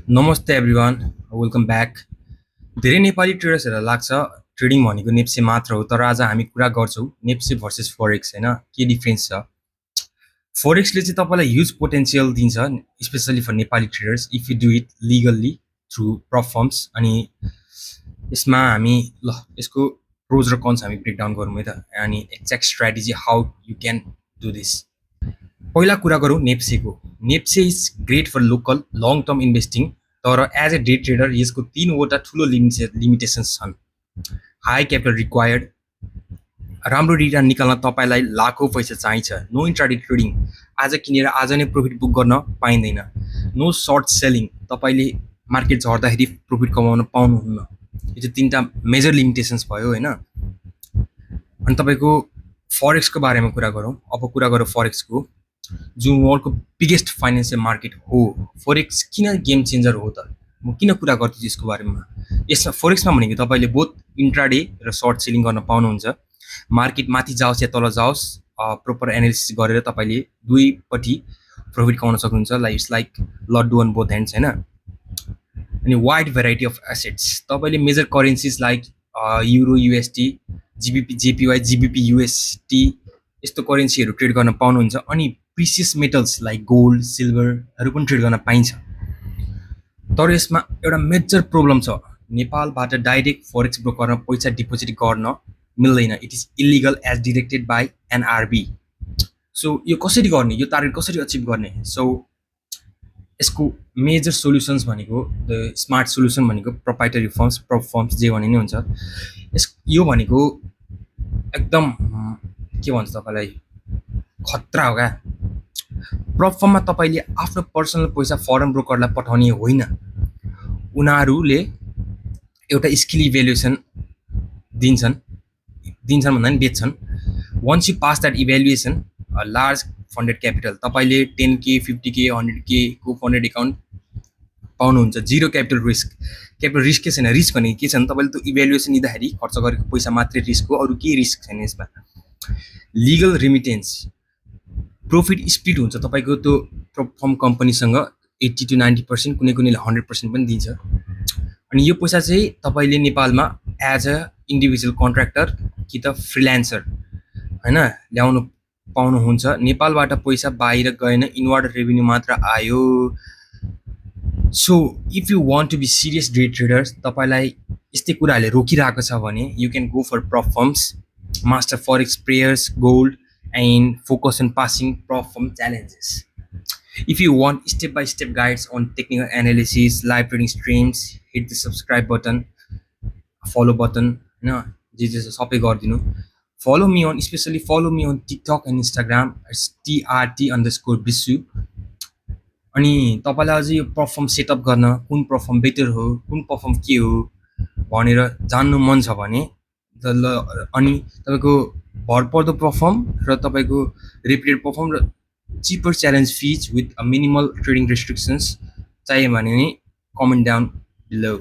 नमस्ते everyone, welcome back. धेरै नेपाली ट्रेडर्सहरूलाई लाग्छ ट्रेडिङ भनेको नेप्से मात्र हो, तर आज हामी कुरा गर्छौँ नेप्से भर्सेस फरेक्स होइन, के डिफ्रेन्स छ। फरेक्सले चाहिँ तपाईँलाई ह्युज पोटेन्सियल दिन्छ, specially for Nepali traders if you do it legally through prop firms. अनि यसमा हामी यसको प्रोज र कन्स हामी ब्रेकडाउन गरौँ है त, अनि exact strategy how you can do this. पहिला कुरा गरौँ नेप्सेको। NEPSE is great for local long term investing, तर एज ए डे ट्रेडर यसको तीनवटा ठुलो लिमिटेसन्स छन्। हाई क्यापिटल रिक्वायर्ड, राम्रो रिटर्न निकाल्न तपाईँलाई लाखौँ पैसा चाहिन्छ। नो इन्ट्राडे ट्रेडिङ, आज किनेर आज नै प्रफिट बुक गर्न पाइँदैन। नो सर्ट सेलिङ, तपाईँले मार्केट झर्दाखेरि प्रफिट कमाउन पाउनुहुन्न। यो चाहिँ तिनवटा मेजर लिमिटेसन्स भयो होइन। अनि तपाईँको फरेक्सको बारेमा कुरा गरौँ। अब कुरा गरौँ फरेक्सको, जुन वर्ल्डको बिगेस्ट फाइनेन्सियल मार्केट हो। फरेक्स किन गेम चेन्जर हो त, म किन कुरा गर्छु यसको बारेमा। यसमा फरेक्समा भनेको तपाईँले बोथ इन्ट्राडे र सर्ट सेलिङ गर्न पाउनुहुन्छ। मार्केट माथि जाओस् या तल जाओस्, प्रोपर एनालिसिस गरेर तपाईँले दुईपट्टि प्रफिट कमाउन सक्नुहुन्छ। Like it's like laddu on both hands होइन। अनि वाइड भेराइटी अफ एसेट्स, तपाईँले major currencies like euro, UST, GBP JPY, GBP UST यस्तो करेन्सीहरू ट्रेड गर्न पाउनुहुन्छ। अनि प्रिसियस मेटल्स लाइक गोल्ड, सिल्भरहरू पनि ट्रेड गर्न पाइन्छ। तर यसमा एउटा मेजर प्रब्लम छ, नेपालबाट डाइरेक्ट फरेक्स ब्रोकरमा पैसा डिपोजिट गर्न मिल्दैन। It is illegal as directed by NRB. So यो कसरी गर्ने, यो टार्गेट कसरी अचिभ गर्ने। सो यसको मेजर सोल्युसन्स भनेको, द स्मार्ट सोल्युसन भनेको प्रोप्राइटरी फर्म्स, प्रप फर्म्स जे भने नै हुन्छ। यो भनेको एकदम के भन्छ तपाईँलाई, खतरा हो क्या। प्रप फर्ममा तपाईँले आफ्नो पर्सनल पैसा फरेन ब्रोकरलाई पठाउने होइन। उनीहरूले एउटा स्किल इभ्यालुएसन दिन्छन् भन्दा पनि बेच्छन्। Once you pass that evaluation, large funded capital, तपाईँले 10K, 50K, 100K को फन्डेड एकाउन्ट पाउनुहुन्छ। जिरो क्यापिटल रिस्क के छैन। रिस्क भनेको के छ भने तपाईँले त्यो इभ्यालुएसन दिँदाखेरि खर्च गरेको पैसा मात्रै रिस्क हो, अरू केही रिस्क छैन यसमा। लिगल रिमिटेन्स, प्रफिट स्प्लिट हुन्छ तपाईँको त्यो फर्म कम्पनीसँग 80 to 90%, कुनै कुनैले 100% पनि दिन्छ। अनि यो पैसा चाहिँ तपाईँले नेपालमा एज अ इन्डिभिजुअल कन्ट्र्याक्टर कि त फ्रिल्यान्सर होइन ल्याउनु पाउनुहुन्छ। नेपालबाट पैसा बाहिर गएन, इनवर्ड रेभेन्यू मात्र आयो। So if you want to be serious day traders, तपाईँलाई यस्तै कुराहरूले रोकिरहेको छ भने you can go for prop firms, master forex players, gold, and focus on passing prop firm challenges. If you want step-by-step guides on technical analysis, live trading streams, hit the subscribe button, follow button, no, just सबै गरिदिनु। Follow me on, especially follow me on TikTok and Instagram, it's TRT_Bisu। अनि तपाईँलाई अझै यो प्रोफर्म setup गर्न, कुन प्रोफर्म better हो, कुन प्रोफर्म के हो भनेर जान्नु मन छ भने अनि तपाईँको भरपर्दो पर्फर्म र तपाईँको रिपिटेड पर्फर्म र cheaper challenge fees with a minimal trading restrictions चाहियो भने कमेन्ट डाउन बिलो।